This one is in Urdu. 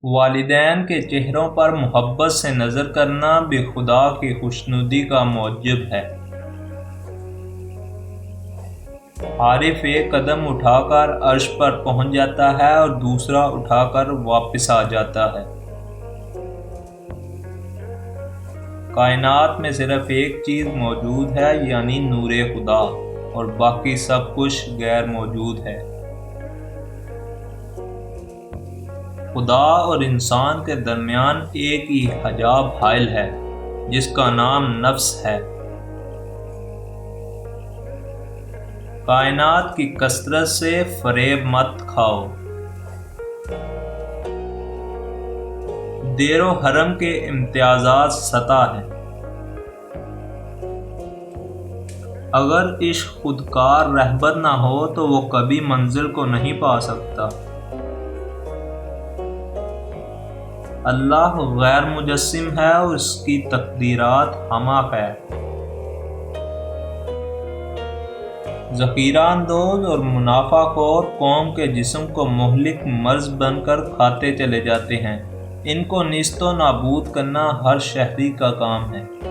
والدین کے چہروں پر محبت سے نظر کرنا بھی خدا کی خوشنودی کا موجب ہے۔ عارف ایک قدم اٹھا کر عرش پر پہنچ جاتا ہے اور دوسرا اٹھا کر واپس آ جاتا ہے۔ کائنات میں صرف ایک چیز موجود ہے، یعنی نور خدا، اور باقی سب کچھ غیر موجود ہے۔ خدا اور انسان کے درمیان ایک ہی حجاب حائل ہے، جس کا نام نفس ہے۔ کائنات کی کثرت سے فریب مت کھاؤ۔ دیر و حرم کے امتیازات سطح ہیں۔ اگر عشق خودکار رہبر نہ ہو تو وہ کبھی منزل کو نہیں پا سکتا۔ اللہ غیر مجسم ہے اور اس کی تقدیرات ہمہ ہے۔ ذخیرہ اندوز اور منافع خور قوم کے جسم کو مہلک مرض بن کر کھاتے چلے جاتے ہیں۔ ان کو نیست و نابود کرنا ہر شہری کا کام ہے۔